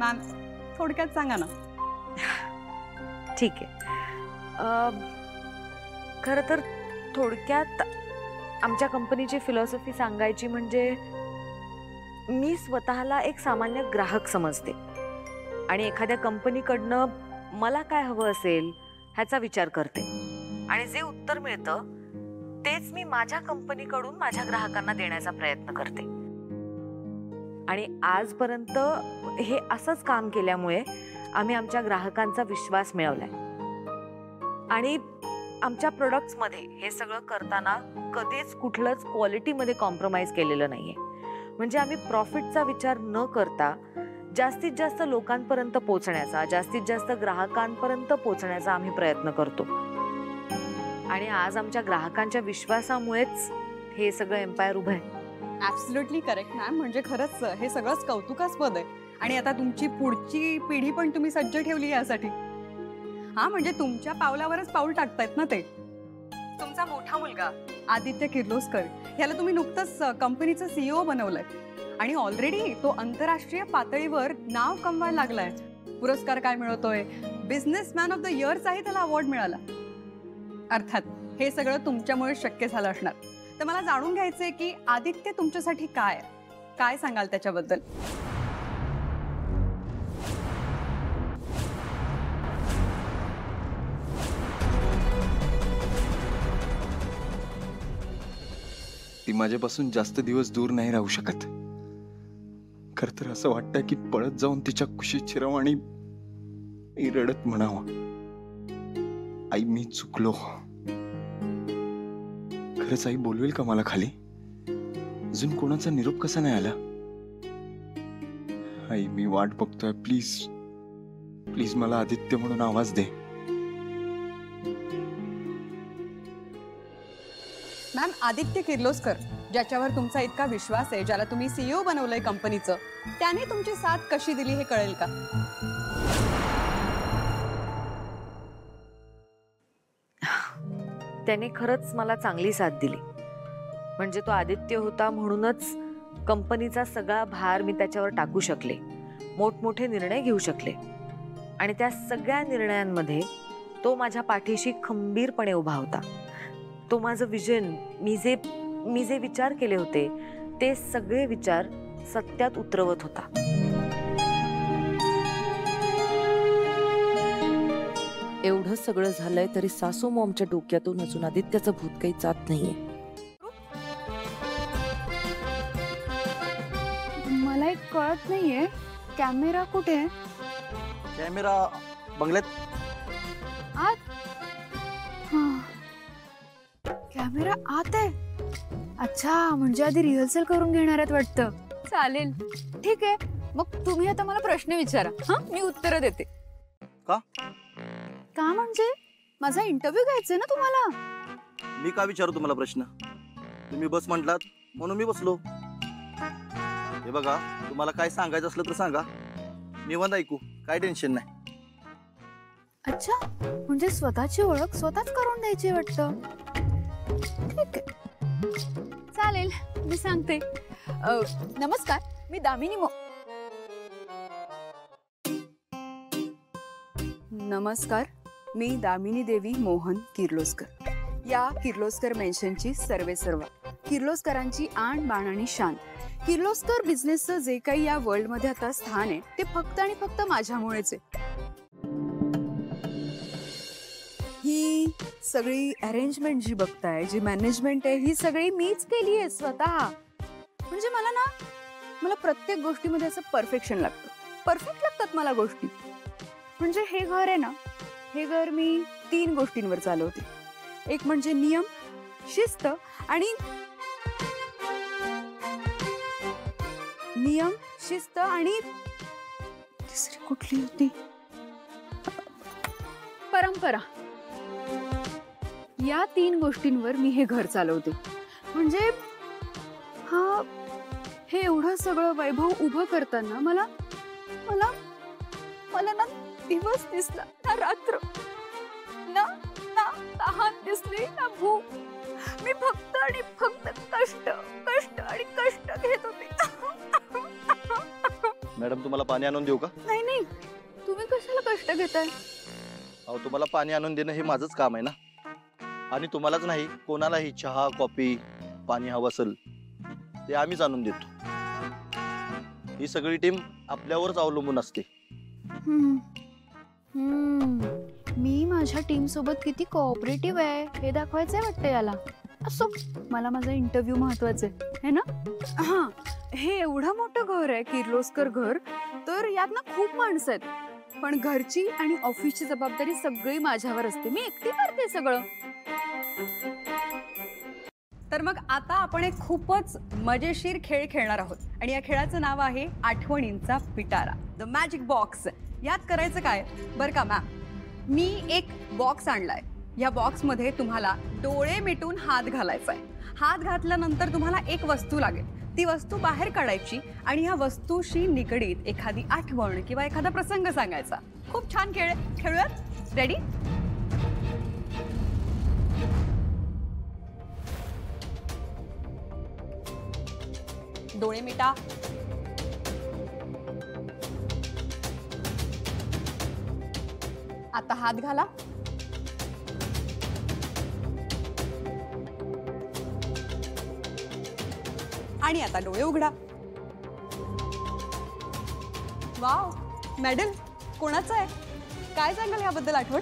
छान, थोडक्यात सांगा ना. ठीक आहे. खरं तर थोडक्यात आमच्या कंपनीची फिलॉसॉफी सांगायची म्हणजे मी स्वतःला एक सामान्य ग्राहक समजते आणि एखाद्या कंपनीकडनं मला काय हवं असेल ह्याचा विचार करते आणि जे उत्तर मिळतं तेच मी माझ्या कंपनीकडून माझ्या ग्राहकांना देण्याचा प्रयत्न करते. आणि आजपर्यंत हे असंच काम केल्यामुळे आम्ही आमच्या ग्राहकांचा विश्वास मिळवलाय आणि आमच्या प्रोडक्ट्समध्ये हे सगळं करताना कधीच कुठलंच क्वालिटीमध्ये कॉम्प्रोमाइज केलेलं नाहीये. म्हणजे आम्ही प्रॉफिटचा विचार न करता जास्तीत जास्त लोकांपर्यंत पोहोचण्याचा, जास्तीत जास्त ग्राहकांपर्यंत पोहोचण्याचा आम्ही प्रयत्न करतो. आणि आज आमच्या ग्राहकांच्या विश्वासामुळेच हे सगळं एम्पायर उभं आहे. Absolutely correct ma'am. म्हणजे खरंच हे सगळंच कौतुकास्पद आहे. आणि आता तुमची पुढची पिढी पण तुम्ही सज्ज ठेवली यासाठी. हा, म्हणजे तुमच्या पावलावरच पाऊल टाकतायत ना ते. तुमचा मोठा मुलगा आदित्य किर्लोस्कर याला तुम्ही नुकतंच कंपनीचं CEO बनवलंय आणि ऑलरेडी तो आंतरराष्ट्रीय पातळीवर नाव कमवायला लागलाय. पुरस्कार काय मिळवतोय, बिझनेसमॅन ऑफ द इयरचाही त्याला अवॉर्ड मिळाला. अर्थात हे सगळं तुमच्यामुळे शक्य झालं असणार. तर मला जाणून घ्यायचंय की आदित्य तुमच्यासाठी काय सांगाल त्याच्याबद्दल. ती माझ्यापासून जास्त दिवस दूर नाही राहू शकत. खर तर असं वाटतंय की पळत जाऊन तिच्या कुशीत शिरावं आणि रडत म्हणावं, आई मी चुकलो. खरंच आई बोलवेल का मला खाली? अजून कोणाचा निरोप कसा नाही आला? आई मी वाट बघतोय, प्लीज प्लीज मला आदित्य म्हणून आवाज दे. मॅम, आदित्य किर्लोस्कर ज्याच्यावर तुमचा इतका विश्वास आहे, ज्याला तुम्ही CEO बनवलंय कंपनीचं, त्याने तुमची साथ कशी दिली हे कळेल का? त्याने खरंच मला चांगली साथ दिली. म्हणजे तो आदित्य होता म्हणूनच कंपनीचा सगळा भार मी त्याच्यावर टाकू शकले, मोठमोठे निर्णय घेऊ शकले आणि त्या सगळ्या निर्णयांमध्ये तो माझ्या पाठीशी खंबीरपणे उभा होता. तो माझं विजन, मी जे विचार केले होते ते सगळे विचार सत्यात उतरवत होता. एवढं सगळं झालंय तरी सासू मॉमच्या डोक्यातून अजून आदित्याचं भूत काही जात नाहीये. मला एक कळत नाहीये, कॅमेरा कुठे आहे? कॅमेरा बंगल्यात. आत? कॅमेरा आत आहे. अच्छा, म्हणजे आधी रिहर्सल करून घेणार आहेत वाटतं. चालेल, ठीक आहे. मग तुम्ही आता मला प्रश्न विचारा, हा मी उत्तर देते. का म्हणजे माझा इंटरव्ह्यू घ्यायचा ना तुम्हाला. मी का विचारू तुम्हाला प्रश्न? तुम्ही बस म्हटलात म्हणून मी बसलो. हे बघा, तुम्हाला काय सांगायचं असलं तर सांगा, निवांत ऐकू, काय टेन्शन नाही. अच्छा, म्हणजे स्वतःची ओळख स्वतःच करून द्यायची वाटतं. ठीक आहे, चालेल, मी सांगते. नमस्कार, मी दामिनी नमस्कार, मी दामिनी देवी मोहन किर्लोस्कर, या किर्लोस्कर मेन्शनची सर्वेसर्वा, किर्लोस्करांची आण बाण आणि शान. किर्लोस्कर बिझनेसचं जे काही या वर्ल्डमध्ये आता स्थान आहे ते फक्त आणि फक्त माझ्यामुळेच आहे. ही सगळी अरेंजमेंट जी बघताय, जी मॅनेजमेंट आहे, ही सगळी मीच केली आहे स्वतः. म्हणजे मला प्रत्येक गोष्टीमध्ये असं परफेक्शन लागतं, परफेक्ट लागतात मला गोष्टी. म्हणजे हे घर आहे ना, हे घर मी 3 गोष्टींवर चालवते. एक म्हणजे नियम, शिस्त आणि तिसरी कुठली होती? परंपरा. या 3 गोष्टींवर मी हे घर चालवते. म्हणजे हे एवढं सगळं वैभव उभं करताना मला ना दिवस दिसला ना रात्र, ना तहान दिसली ना भूक. मी फक्त आणि फक्त कष्ट घेत होते. मॅडम, तुम्हाला पाणी आणून देऊ का? नाही, घेताय? अहो तुम्हाला पाणी आणून देणं हे माझंच काम आहे ना. आणि तुम्हालाच नाही, कोणालाही चहा कॉफी पाणी हवं असेल ते आम्हीच आणून देतो. ही सगळी टीम आपल्यावरच अवलंबून असते. मी माझ्या टीम सोबत किती कोऑपरेटिव्ह आहे हे दाखवायचंय वाटतं याला. असो, मला माझा इंटरव्ह्यू महत्वाचा आहे ना. हा, हे एवढं मोठं घर आहे किर्लोस्कर घर, तर यात ना खूप माणसं आहेत, पण घरची आणि ऑफिसची जबाबदारी सगळी माझ्यावर असते. मी एकटी करते सगळं. तर मग आता आपण एक खूपच मजेशीर खेळ खेळणार आहोत आणि या खेळाचं नाव आहे आठवणींचा पिटारा, द मॅजिक बॉक्स. यात करायचं काय बरं का मॅम, मी एक बॉक्स आणलाय. या बॉक्समध्ये तुम्हाला डोळे मिटून हात घालायचा आहे. हात घातल्यानंतर तुम्हाला एक वस्तू लागेल, ती वस्तू बाहेर काढायची आणि या वस्तूशी निगडीत एखादी आठवण किंवा एखादा प्रसंग सांगायचा. खूप छान खेळ, खेळूयात? रेडी? डोळे मिटा. आता हात घाला. आणि आता डोळे उघडा. वाव, मेडल कोणाचं आहे? काय सांगाल याबद्दल आठवण?